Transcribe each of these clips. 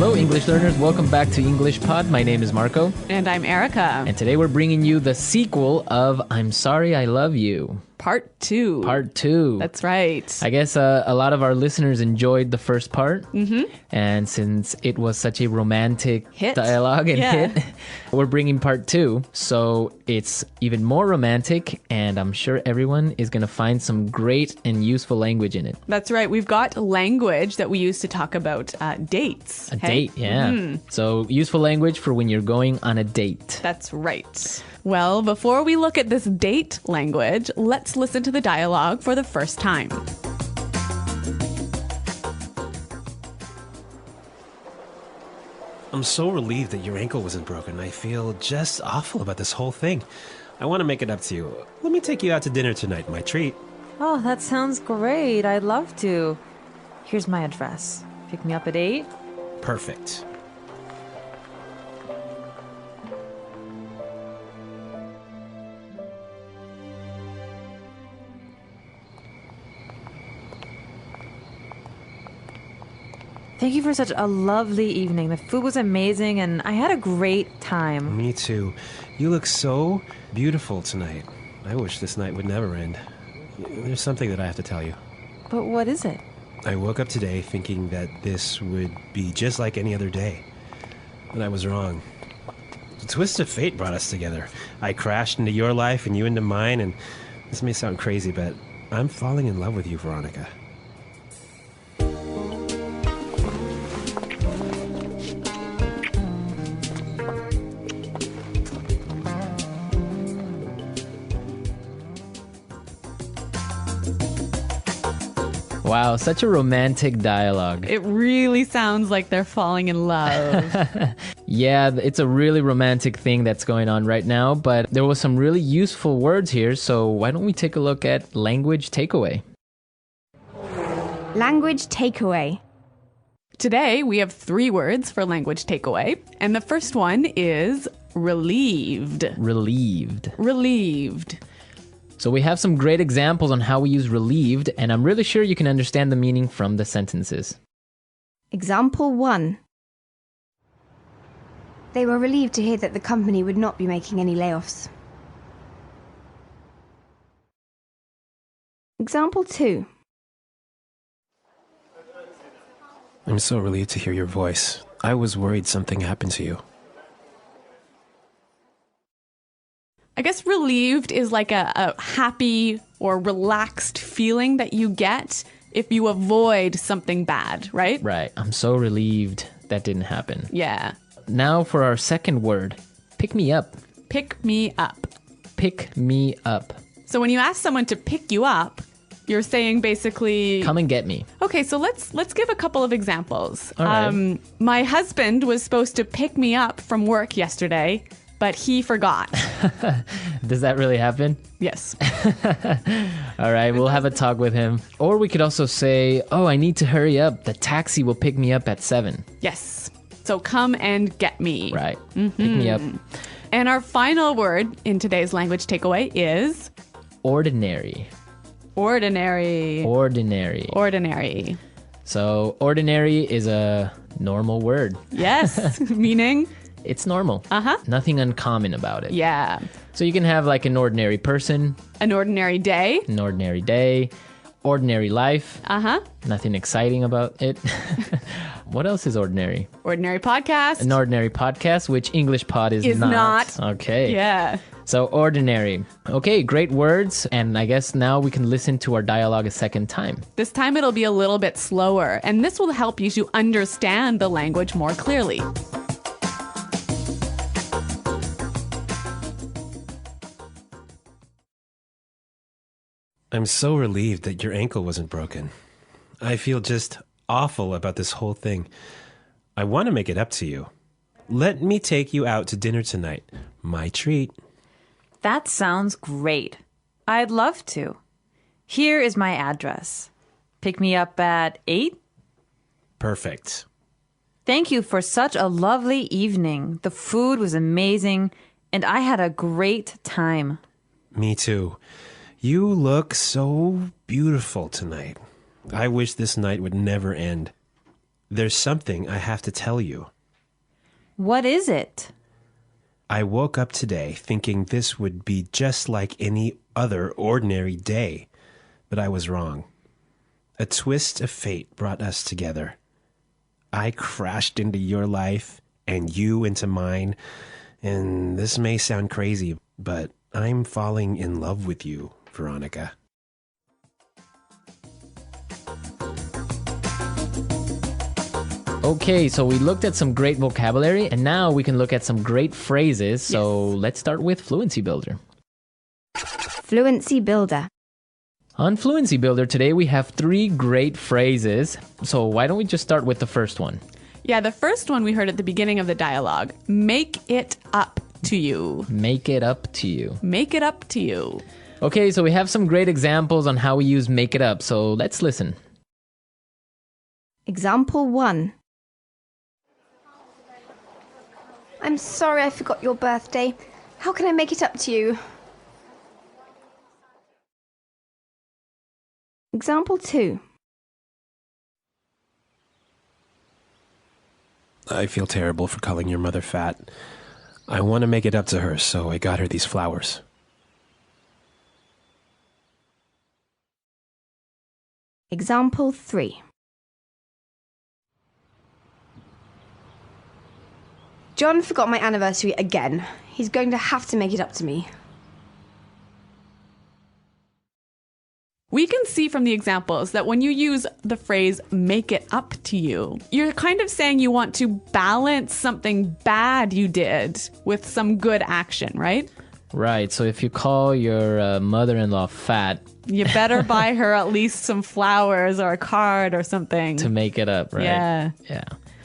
Hello, English learners. Welcome back to EnglishPod. My name is Marco. And I'm Erica. And today we're bringing you the sequel of I'm Sorry I Love You. Part 2. Part 2. That's right. I guess a lot of our listeners enjoyed the first part. Mm-hmm. And since it was such a romantic dialogue and hit, we're bringing part 2. So it's even more romantic, and I'm sure everyone is going to find some great and useful language in it. That's right. We've got language that we use to talk about dates. A date, yeah. Mm-hmm. So useful language for when you're going on a date. That's right. Well, before we look at this date language, let's listen to the dialogue for the first time. I'm so relieved that your ankle wasn't broken. I feel just awful about this whole thing. I want to make it up to you. Let me take you out to dinner tonight, my treat. Oh, that sounds great. I'd love to. Here's my address. Pick me up at 8. Perfect. Thank you for such a lovely evening. The food was amazing, and I had a great time. Me too. You look so beautiful tonight. I wish this night would never end. There's something that I have to tell you. But what is it? I woke up today thinking that this would be just like any other day. But I was wrong. The twist of fate brought us together. I crashed into your life and you into mine, and this may sound crazy, but I'm falling in love with you, Veronica. Wow, such a romantic dialogue. It really sounds like they're falling in love. Yeah, it's a really romantic thing that's going on right now, but there was some really useful words here, so why don't we take a look at language takeaway? Language takeaway. Today, we have 3 words for language takeaway, and the first one is relieved. Relieved. Relieved. So we have some great examples on how we use relieved, and I'm really sure you can understand the meaning from the sentences. Example 1. They were relieved to hear that the company would not be making any layoffs. Example 2. I'm so relieved to hear your voice. I was worried something happened to you. I guess relieved is like a happy or relaxed feeling that you get if you avoid something bad, right? Right. I'm so relieved that didn't happen. Yeah. Now for our second word, pick me up. Pick me up. Pick me up. So when you ask someone to pick you up, you're saying basically... Come and get me. Okay, so let's give a couple of examples. All right. My husband was supposed to pick me up from work yesterday, but he forgot. Does that really happen? Yes. All right, we'll have a talk with him. Or we could also say, oh, I need to hurry up. The taxi will pick me up at 7. Yes. So come and get me. Right. Mm-hmm. Pick me up. And our final word in today's language takeaway is... ordinary. Ordinary. Ordinary. Ordinary. So ordinary is a normal word. Yes. Meaning... it's normal. Uh-huh. Nothing uncommon about it. Yeah. So you can have like an ordinary person. An ordinary day. An ordinary day. Ordinary life. Uh-huh. Nothing exciting about it. What else is ordinary? Ordinary podcast. An ordinary podcast, which EnglishPod is not. Okay. Yeah. So ordinary. Okay, great words. And I guess now we can listen to our dialogue a second time. This time it'll be a little bit slower, and this will help you to understand the language more clearly. I'm so relieved that your ankle wasn't broken. I feel just awful about this whole thing. I want to make it up to you. Let me take you out to dinner tonight. My treat. That sounds great. I'd love to. Here is my address. Pick me up at 8? Perfect. Thank you for such a lovely evening. The food was amazing, and I had a great time. Me too. You look so beautiful tonight. I wish this night would never end. There's something I have to tell you. What is it? I woke up today thinking this would be just like any other ordinary day, but I was wrong. A twist of fate brought us together. I crashed into your life and you into mine, and this may sound crazy, but I'm falling in love with you, Veronica. Okay, so we looked at some great vocabulary, and now we can look at some great phrases. So let's start with Fluency Builder. Fluency Builder. On Fluency Builder today, we have 3 great phrases. So why don't we just start with the first one? Yeah, the first one we heard at the beginning of the dialogue. Make it up to you. Make it up to you. Make it up to you. Okay, so we have some great examples on how we use make it up. So let's listen. Example 1. I'm sorry I forgot your birthday. How can I make it up to you? Example 2. I feel terrible for calling your mother fat. I want to make it up to her, so I got her these flowers. Example 3. John forgot my anniversary again. He's going to have to make it up to me. We can see from the examples that when you use the phrase make it up to you, you're kind of saying you want to balance something bad you did with some good action, right? Right, so if you call your mother-in-law fat... You better buy her at least some flowers or a card or something. To make it up, right? Yeah.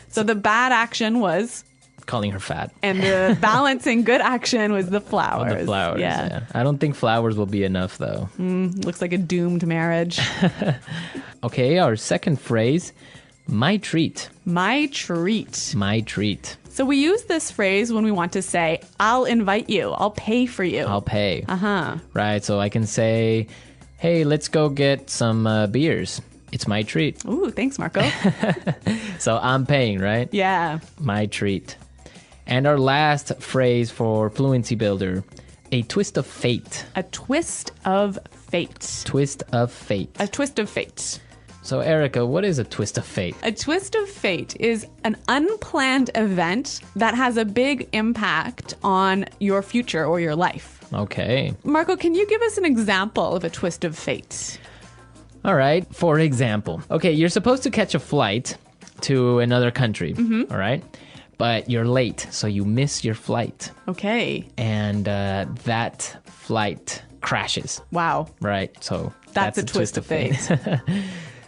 So the bad action was... calling her fat. And the balancing good action was the flowers. Oh, the flowers, yeah. I don't think flowers will be enough, though. Looks like a doomed marriage. Okay, our second phrase, my treat. My treat. My treat. So we use this phrase when we want to say, I'll invite you. I'll pay for you. I'll pay. Uh-huh. Right, so I can say, hey, let's go get some beers. It's my treat. Ooh, thanks, Marco. So I'm paying, right? Yeah. My treat. And our last phrase for Fluency Builder, a twist of fate. A twist of fate. Twist of fate. A twist of fate. So, Erica, what is a twist of fate? A twist of fate is an unplanned event that has a big impact on your future or your life. Okay. Marco, can you give us an example of a twist of fate? All right. For example, okay, you're supposed to catch a flight to another country, all right? But you're late, so you miss your flight. Okay. And that flight crashes. Wow. Right. So that's a twist of fate.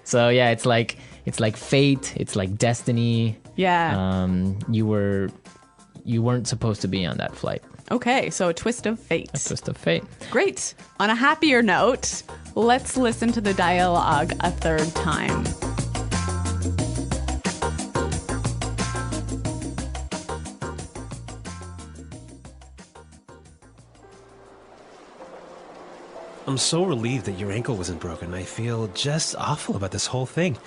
So yeah, it's like fate. It's like destiny. Yeah. You weren't supposed to be on that flight. Okay, so a twist of fate. A twist of fate. Great. On a happier note, let's listen to the dialogue a third time. I'm so relieved that your ankle wasn't broken. I feel just awful about this whole thing.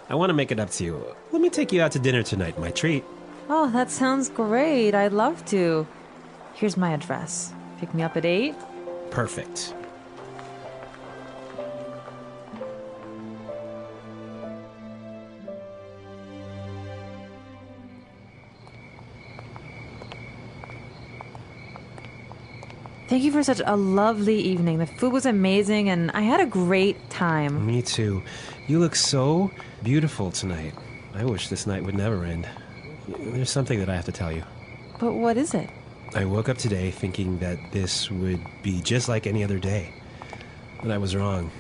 I want to make it up to you. Let me take you out to dinner tonight, my treat. Oh, that sounds great. I'd love to. Here's my address. Pick me up at 8. Perfect. Thank you for such a lovely evening. The food was amazing, and I had a great time. Me too. You look so beautiful tonight. I wish this night would never end. There's something that I have to tell you. But what is it? I woke up today thinking that this would be just like any other day. But I was wrong.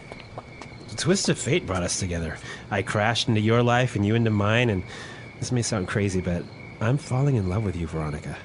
The twist of fate brought us together. I crashed into your life and you into mine, and this may sound crazy, but I'm falling in love with you, Veronica.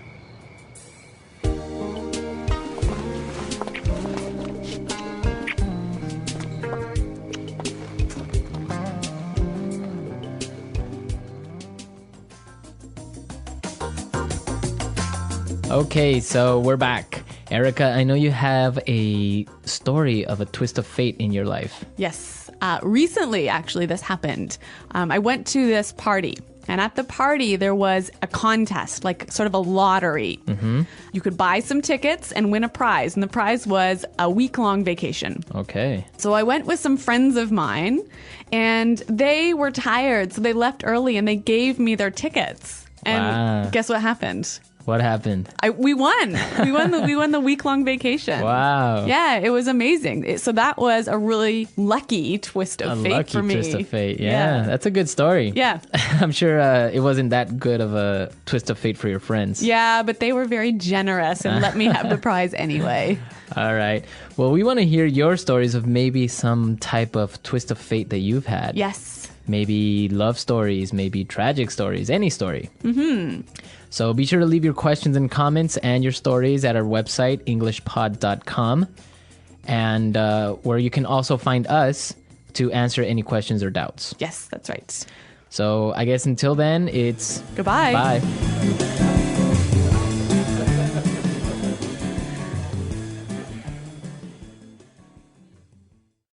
Okay, so we're back. Erica, I know you have a story of a twist of fate in your life. Yes. Recently, actually, this happened. I went to this party And at the party, there was a contest, like sort of a lottery. You could buy some tickets and win a prize. And the prize was a week-long vacation. Okay. So I went with some friends of mine, and they were tired. So they left early, and they gave me their tickets. And guess what happened? What happened? We won. We won the week-long vacation. Wow. Yeah, it was amazing. So that was a really lucky twist of fate for me. A lucky twist of fate. Yeah, that's a good story. Yeah. I'm sure it wasn't that good of a twist of fate for your friends. Yeah, but they were very generous and let me have the prize anyway. All right. Well, we want to hear your stories of maybe some type of twist of fate that you've had. Yes. Maybe love stories, maybe tragic stories, any story. So be sure to leave your questions and comments and your stories at our website, EnglishPod.com, and where you can also find us to answer any questions or doubts. Yes, that's right. So I guess until then, it's goodbye. Bye.